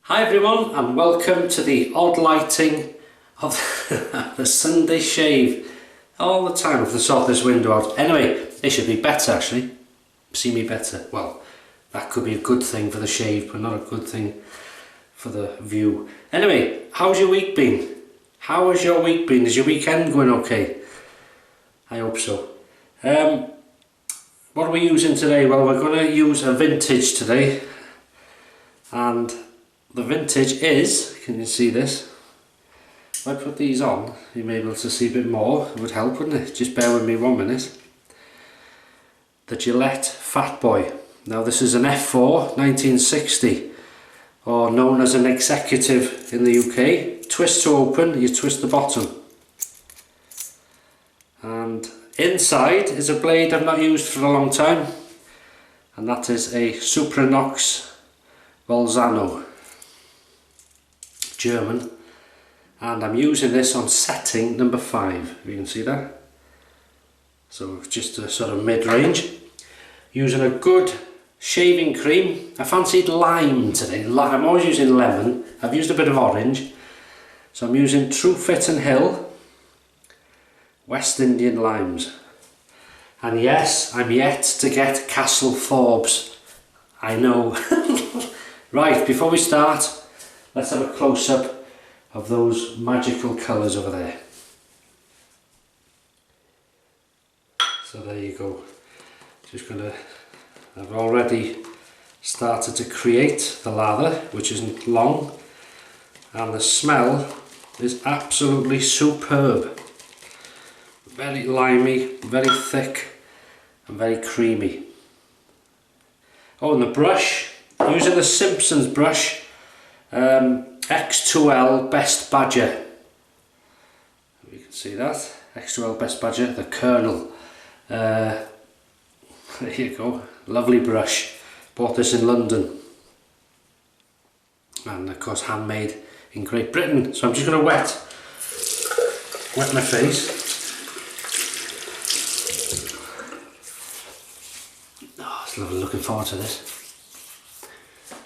Hi everyone, and welcome to the odd lighting of the Sunday shave. All the time I have to sort this window out. Anyway, it should be better actually. See me better. Well, that could be a good thing for the shave, but not a good thing for the view. Anyway, how's your week been? How has your week been? Is your weekend going okay? I hope so. What are we using today? Well, we're going to use a vintage today. And the vintage is, can you see this? If I put these on, you may be able to see a bit more. It would help, wouldn't it? Just bear with me 1 minute. The Gillette Fatboy. Now this is an F4 1960, or known as an executive in the UK. Twist to open, you twist the bottom. And inside is a blade I've not used for a long time. And that is a Superinox Bolzano. German, and I'm using this on setting number 5. You can see that. So just a sort of mid-range. Using a good shaving cream. I fancied lime today. I'm always using lemon. I've used a bit of orange. So I'm using Truefitt&Hill West Indian limes. And yes, I'm yet to get Castle Forbes. I know. Right, before we start, let's have a close-up of those magical colours over there. So there you go. I've already started to create the lather, which isn't long, and the smell is absolutely superb. Very limey, very thick, and very creamy. Oh, and the brush, using the Simpsons brush, X2L Best Badger. You can see that, X2L Best Badger, the Colonel. There you go, lovely brush. Bought this in London, and of course handmade in Great Britain. So I'm just going to wet my face. Oh, it's lovely. Looking forward to this.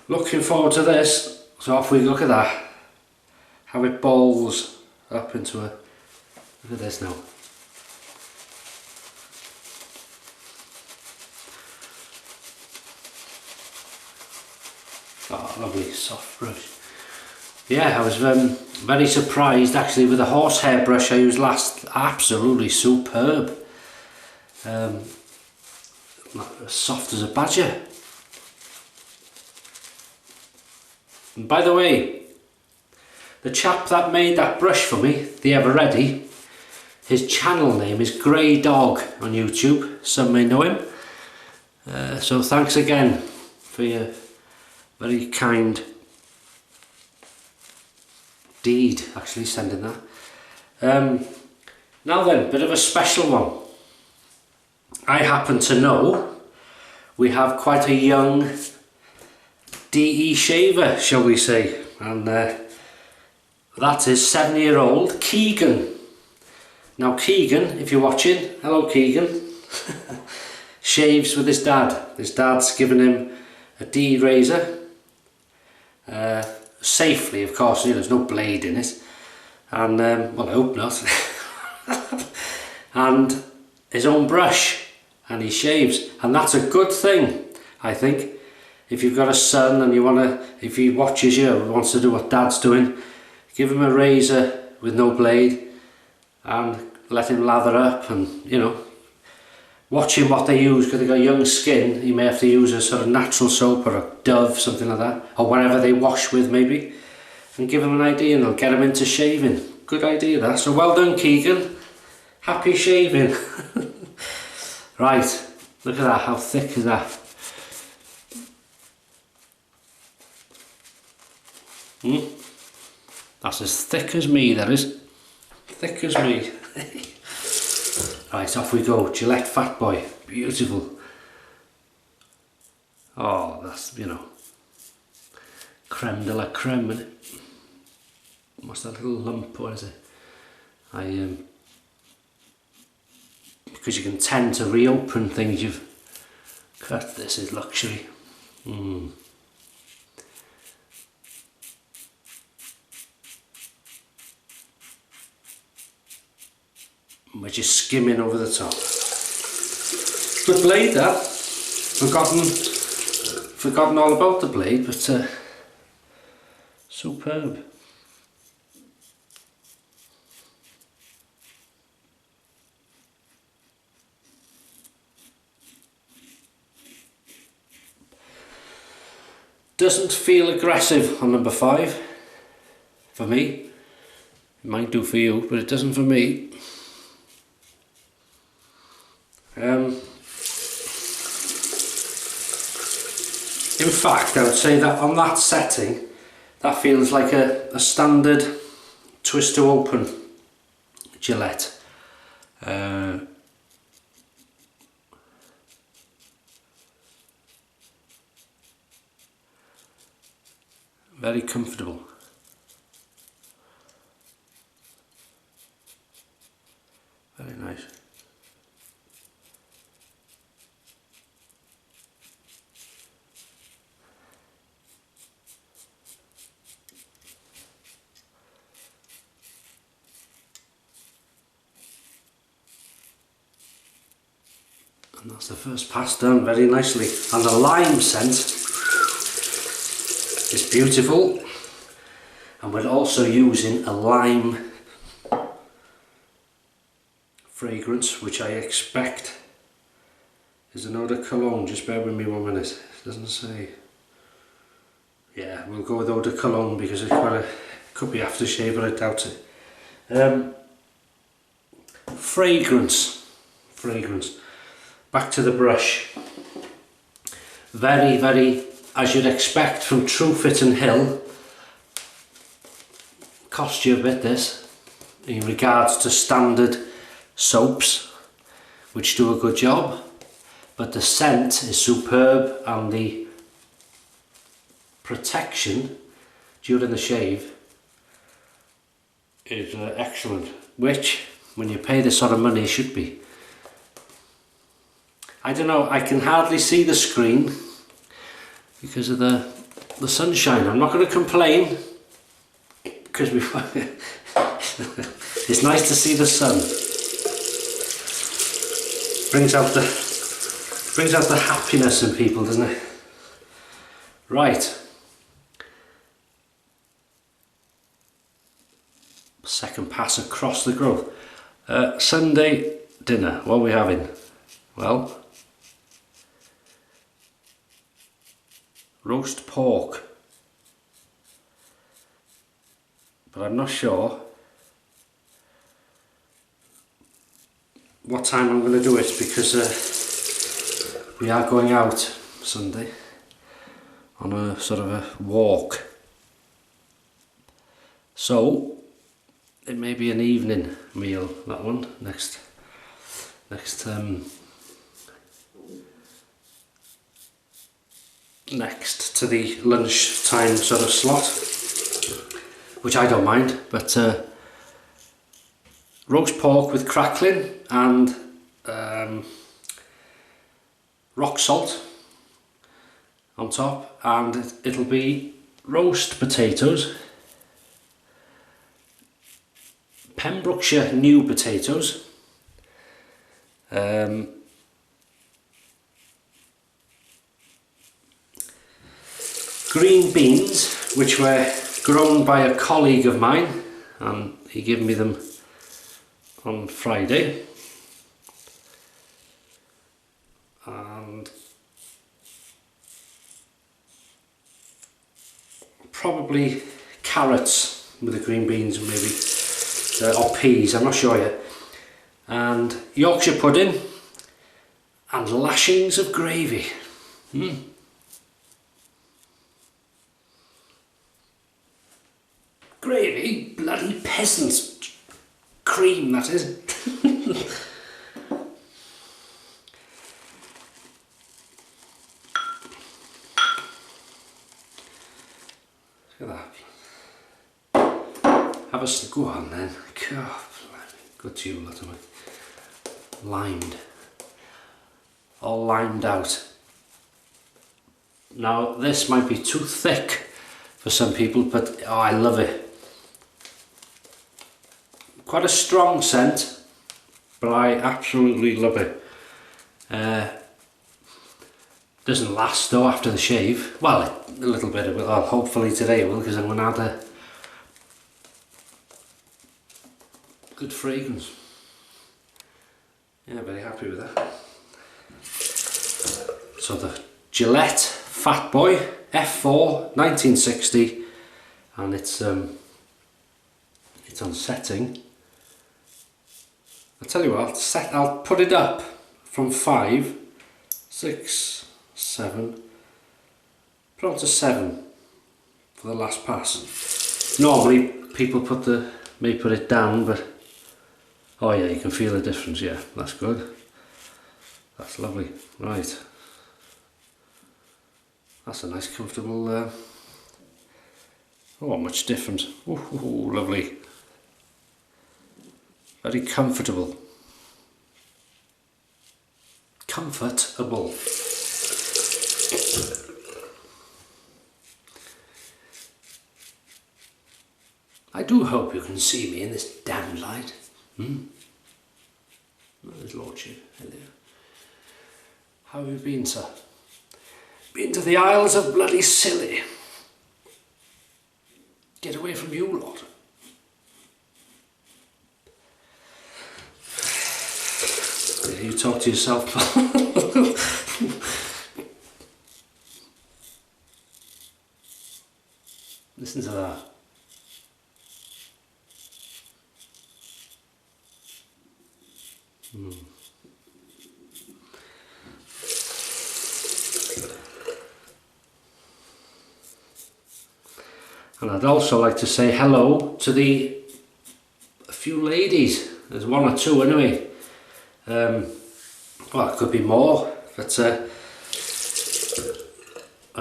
Looking forward to this. So off we look at that, how it balls up into a, look at this now. Oh, lovely soft brush. Yeah, I was very surprised actually with the horsehair brush I used last. Absolutely superb. As soft as a badger. And by the way, the chap that made that brush for me, the Ever Ready, his channel name is Grey Dog on YouTube. Some may know him. So thanks again for your very kind deed, actually sending that. Now then, bit of a special one. I happen to know we have quite a young DE shaver, shall we say, and that is 7-year-old Keegan. Now Keegan, if you're watching, hello Keegan, shaves with his dad. His dad's given him a DE razor, safely of course, you know, there's no blade in it, and well I hope not, and his own brush, and he shaves, and that's a good thing, I think. If you've got a son and you want to, if he watches you and wants to do what dad's doing, give him a razor with no blade and let him lather up, and you know, watching what they use, because they've got young skin. You may have to use a sort of natural soap or a Dove, something like that, or whatever they wash with maybe, and give him an idea and they'll get him into shaving. Good idea that. So well done Keegan, happy shaving. Right, look at that, how thick is that? That's as thick as me, that is. Thick as me. Right, off we go. Gillette Fatboy. Beautiful. Oh, that's, you know, creme de la creme, isn't it? What's that little lump? What is it? Because you can tend to reopen things you've cut. This is luxury. and we're just skimming over the top. Good blade that. Forgotten all about the blade, but superb. Doesn't feel aggressive on number 5 for me. It might do for you, but it doesn't for me. In fact, I would say that on that setting, that feels like a standard twist to open Gillette. Very comfortable. Very nice. And that's the first pass done very nicely. And the lime scent is beautiful, and we're also using a lime fragrance, which I expect is an eau de cologne. Just bear with me 1 minute, it doesn't say. Yeah, we'll go with eau de cologne because it's could be aftershave, but I doubt it. Fragrance. Back to the brush. Very, very, as you'd expect from Truefitt&Hill. Cost you a bit, this, in regards to standard soaps, which do a good job, but the scent is superb, and the protection during the shave is excellent, which, when you pay this sort of money, should be. I don't know, I can hardly see the screen because of the sunshine. I'm not going to complain because it's nice to see the sun. Brings out the happiness in people, doesn't it? Right. Second pass across the growth. Sunday dinner. What are we having? Well, roast pork, but I'm not sure what time I'm going to do it, because we are going out Sunday on a sort of a walk, so it may be an evening meal, that one, next to the lunchtime sort of slot, which I don't mind, but roast pork with crackling and rock salt on top, and it'll be roast potatoes, Pembrokeshire new potatoes, green beans, which were grown by a colleague of mine, and he gave me them on Friday, and probably carrots with the green beans, maybe, or peas, I'm not sure yet, and Yorkshire pudding and lashings of gravy. Gravy? Bloody peasants' cream, that is. Look at that. Have a go on then. God, good to you, lot of it. Limed. All limed out. Now, this might be too thick for some people, but oh, I love it. Quite a strong scent, but I absolutely love it. Doesn't last though after the shave. Well, a little bit of it. Well, hopefully today it will, because I'm going to add a good fragrance. Yeah, very happy with that. So the Gillette Fatboy F4 1960, and it's on setting. I'll tell you what, I'll put it up from 5, 6, 7, put on to 7 for the last pass. Normally people may put it down, but oh yeah, you can feel the difference. Yeah, that's good. That's lovely. Right. That's a nice comfortable, oh, much different. Ooh, lovely. Very comfortable. Comfortable. I do hope you can see me in this damn light. There's Lordship. Hello. How have you been, sir? Been to the Isles of Bloody Scilly. Get away from you lot. Yeah, you talk to yourself, Paul. Listen to that. And I'd also like to say hello to a few ladies. There's one or two anyway. Well, it could be more, but a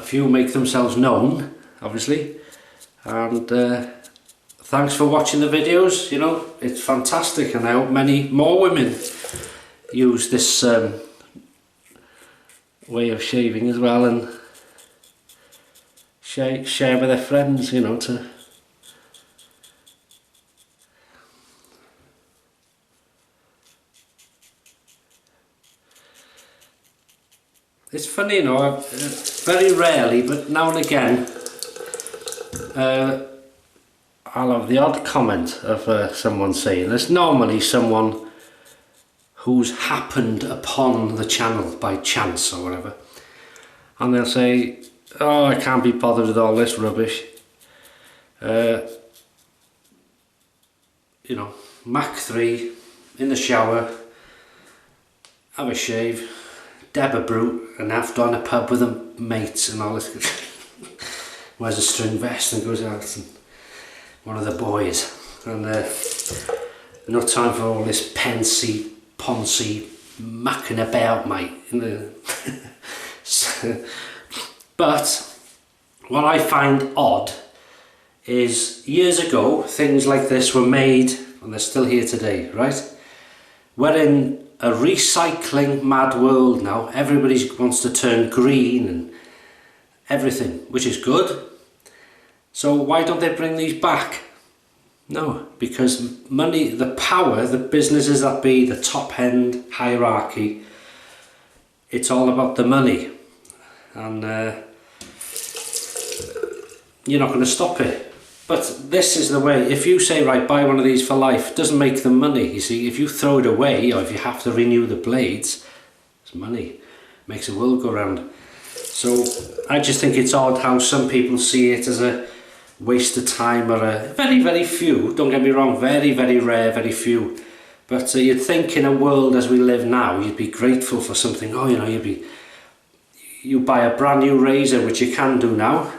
few make themselves known, obviously. And thanks for watching the videos. You know, it's fantastic, and I hope many more women use this way of shaving as well, and share with their friends, you know, to it's funny, you know, very rarely, but now and again I'll have the odd comment of someone saying, there's normally someone who's happened upon the channel by chance or whatever, and they'll say, oh, I can't be bothered with all this rubbish. You know, Mach 3 in the shower, have a shave, dab a brew, and after on a pub with them mates and all this. Wears a string vest and goes out and one of the boys, and no time for all this pensy, poncy mucking about, mate. But what I find odd is years ago things like this were made, and they're still here today, right? We're in a recycling mad world now. Everybody wants to turn green and everything, which is good. So why don't they bring these back? No, because money, the power, the businesses that be, the top end hierarchy, it's all about the money, and you're not going to stop it. But this is the way. If you say, right, buy one of these for life, it doesn't make them money. You see, if you throw it away, or if you have to renew the blades, it's money. It makes the world go round. So I just think it's odd how some people see it as a waste of time, or a very, very few, don't get me wrong, very, very rare, very few. But you'd think in a world as we live now, you'd be grateful for something. Oh, you know, you buy a brand new razor, which you can do now.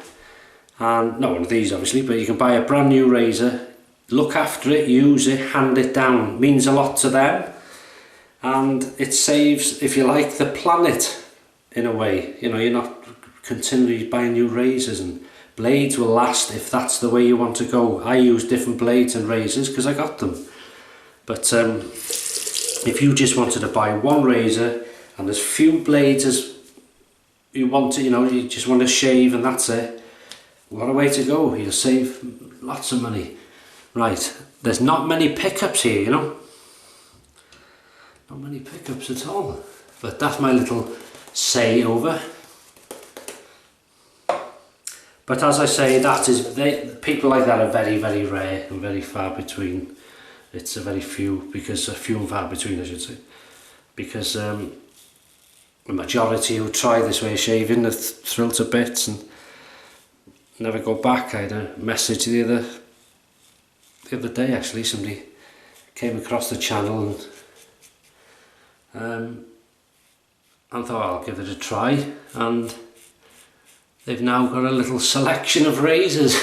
And not one of these obviously, but you can buy a brand new razor, look after it, use it, hand it down. It means a lot to them, and it saves, if you like, the planet in a way. You know, you're not continually buying new razors, and blades will last if that's the way you want to go. I use different blades and razors because I got them. But if you just wanted to buy one razor and there's few blades as you want to, you know, you just want to shave and that's it, what a way to go. You'll save lots of money. Right, there's not many pickups here, you know. not many pickups at all. But that's my little say over. But as I say, that is, people like that are very, very rare and very far between. It's a very few, because few and far between, I should say. Because the majority who try this way of shaving are thrilled to bits and never go back. I had a message the other day, actually. Somebody came across the channel and thought, I'll give it a try, and they've now got a little selection of razors.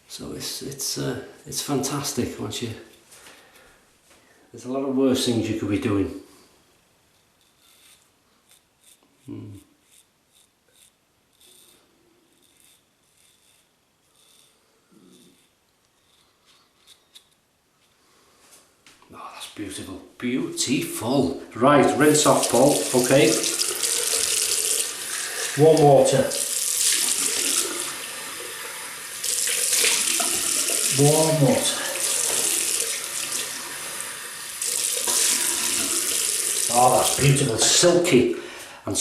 So it's fantastic. Once there's a lot of worse things you could be doing. Oh, that's beautiful. Beautiful. Right, rinse off, Paul. Okay. Warm water. Warm water. Oh, that's beautiful. Silky. And,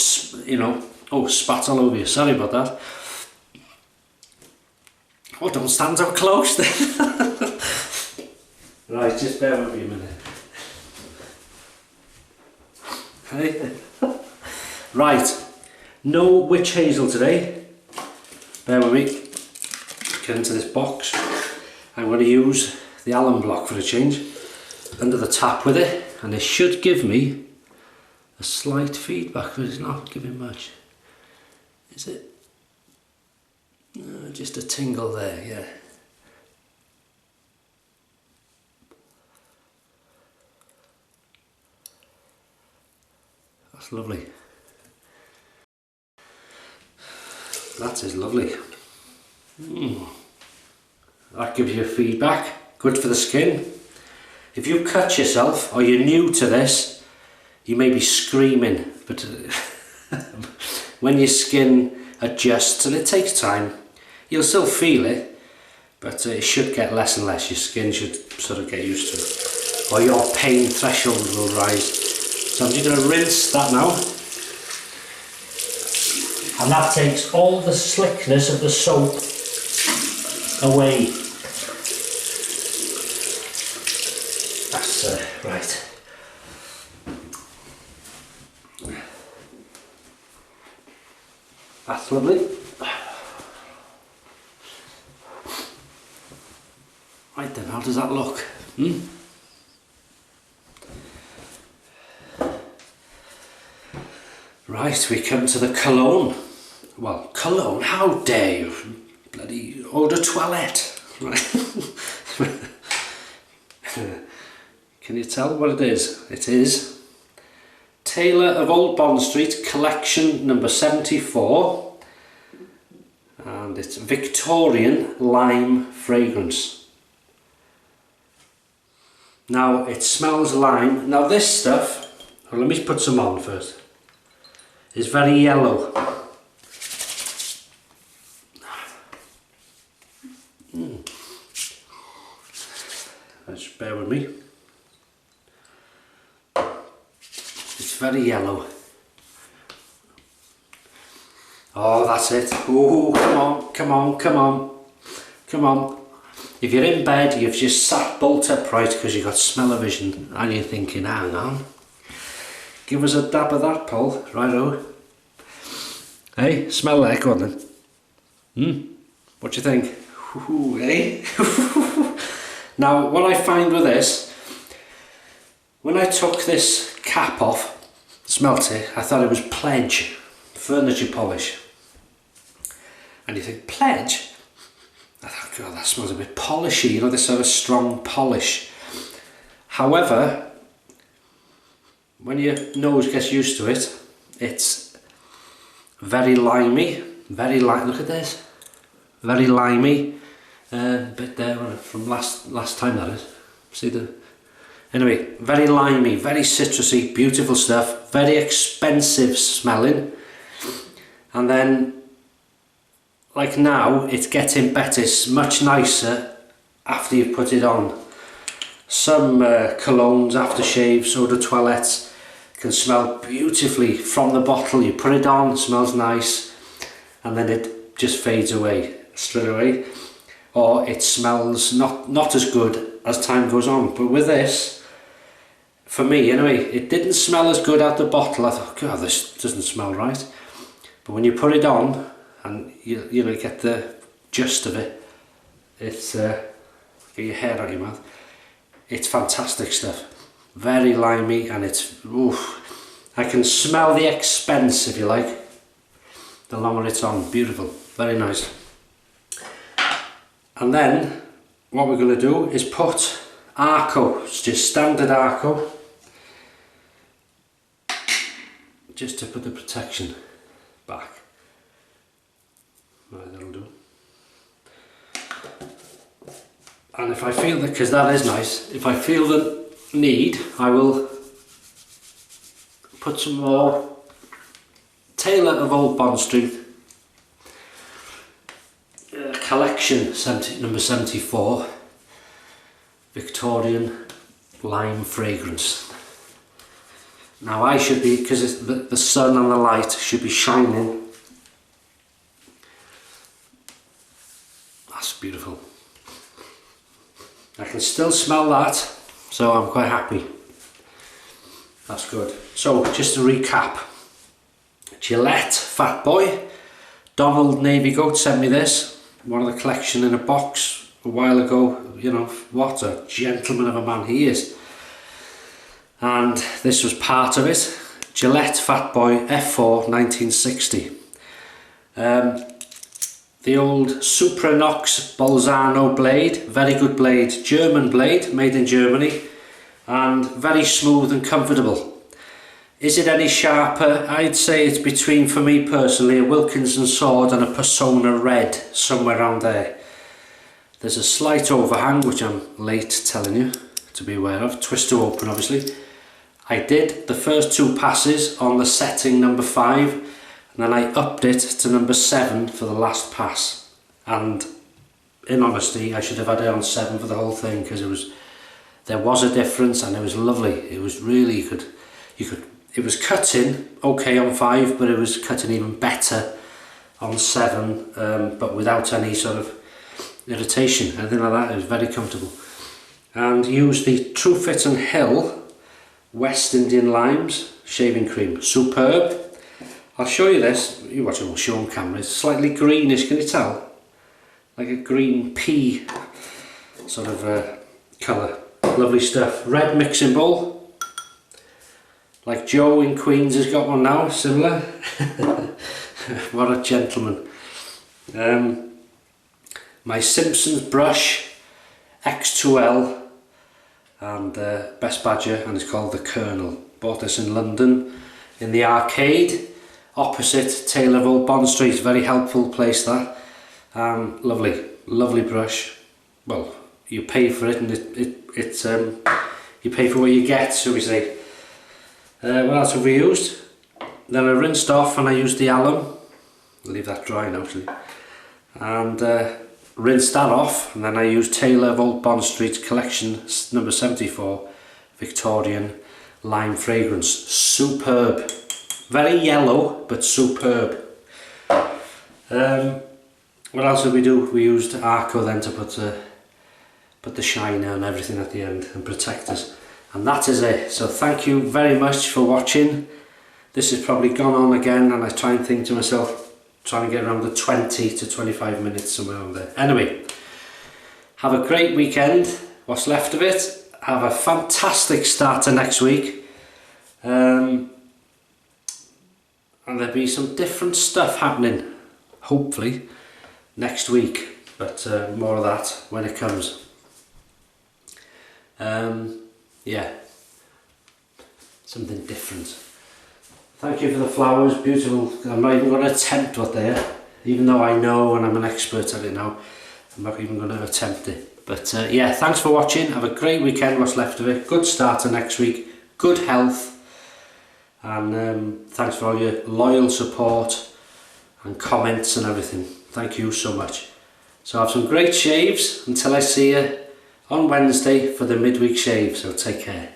you know, oh, spat all over you. Sorry about that. Oh, don't stand so close then. Right, just bear with me a minute. Hey. Right, no witch hazel today. Bear with me. Get into this box. I'm going to use the alum block for a change under the tap with it, and it should give me a slight feedback, but it's not giving much. Is it? No, just a tingle there, yeah. That's lovely. That is lovely. That gives you feedback. Good for the skin. If you cut yourself or you're new to this, you may be screaming, but when your skin adjusts, and it takes time, you'll still feel it, but it should get less and less. Your skin should sort of get used to it, or your pain threshold will rise. So I'm just going to rinse that now, and that takes all the slickness of the soap away. That's right. That's lovely. Right then, how does that look? Right, we come to the cologne. Well, cologne, how dare you? Bloody eau de toilette. Right. Can you tell what it is? It is Taylor of Old Bond Street, collection number 74, and it's Victorian lime fragrance. Now it smells lime. Now this stuff, well, let me put some on first, is very yellow. Just bear with me. It's very yellow. Oh, that's it. Oh, come on, come on, come on, come on. If you're in bed, you've just sat bolt upright because you've got smell-o-vision, and you're thinking, hang on, give us a dab of that, Paul. Righto. Hey, smell that, go on then. What do you think? Ooh, eh? Now, what I find with this, when I took this cap off, smelt it, I thought it was Pledge furniture polish. And you think, Pledge? I thought, God, that smells a bit polishy, you know, this sort of strong polish. However, when your nose gets used to it, it's very limey, look at this, very limey. Bit there from last time, that is. See the... Anyway, very limey, very citrusy, beautiful stuff, very expensive smelling. And then, like now, it's getting better, it's much nicer after you've put it on. some colognes, aftershaves, eau de toilette can smell beautifully from the bottle. You put it on, it smells nice, and then it just fades away straight away, or it smells not as good as time goes on. But with this, for me anyway, it didn't smell as good out the bottle. I thought, God, this doesn't smell right. But when you put it on and you know, get the gist of it, it's get your hair out of your mouth. It's fantastic stuff. Very limey, and it's, oof, I can smell the expense, if you like, the longer it's on. Beautiful, very nice. And then what we're going to do is put Arko, it's just standard Arko, just to put the protection back. Right, that'll do. And if I feel that, because that is nice, if I feel the need, I will put some more Taylor of Old Bond Street collection number 74 Victorian lime fragrance. Now I should be, because it's the sun and the light should be shining. That's beautiful. I can still smell that, so I'm quite happy. That's good. So just to recap, Gillette Fatboy, Donald Navy Goat sent me this, one of the collection in a box a while ago. You know, what a gentleman of a man he is. And this was part of it. Gillette Fatboy F4 1960. The old Superinox Bolzano blade, very good blade, German blade, made in Germany, and very smooth and comfortable. Is it any sharper? I'd say it's between, for me personally, a Wilkinson sword and a Persona red, somewhere around there. There's a slight overhang, which I'm late telling you to be aware of. Twist to open, obviously. I did the first 2 passes on the setting number 5, and then I upped it to number 7 for the last pass. And in honesty, I should have had it on 7 for the whole thing, because there was a difference, and it was lovely. It was really, it was cutting okay on 5, but it was cutting even better on 7, but without any sort of irritation, anything like that. It was very comfortable. And used the Truefitt&Hill West Indian Limes shaving cream. Superb. I'll show you this. You watch it, we'll show on camera. It's slightly greenish, can you tell? Like a green pea sort of colour. Lovely stuff. Red mixing bowl. Like Joe in Queens has got one now, similar. What a gentleman. My Simpsons brush, X2L, and Best Badger, and it's called the Colonel. Bought this in London, in the arcade, opposite Taylor of Old Bond Street. Very helpful place that. Lovely, lovely brush. Well, you pay for it, and it's you pay for what you get, so we say. What else have we used? Then I rinsed off and I used the Alum. I'll leave that dry now actually. And rinsed that off, and then I used Taylor of Old Bond Street collection number 74 Victorian lime fragrance. Superb. Very yellow, but superb. What else did we do? We used Arko then to put the shiner and everything at the end and protect us. And that is it. So thank you very much for watching. This has probably gone on again, and I try and think to myself, trying to get around the 20 to 25 minutes, somewhere around there. Anyway, have a great weekend, what's left of it. Have a fantastic start to next week. And there'll be some different stuff happening, hopefully, next week. But more of that when it comes. Yeah, something different. Thank you for the flowers, beautiful. I'm not even going to attempt what they are, even though I know and I'm an expert at it now. I'm not even going to attempt it. But yeah, thanks for watching. Have a great weekend, what's left of it. Good start to next week. Good health. And thanks for all your loyal support and comments and everything. Thank you so much. So have some great shaves until I see you on Wednesday for the midweek shave, so take care.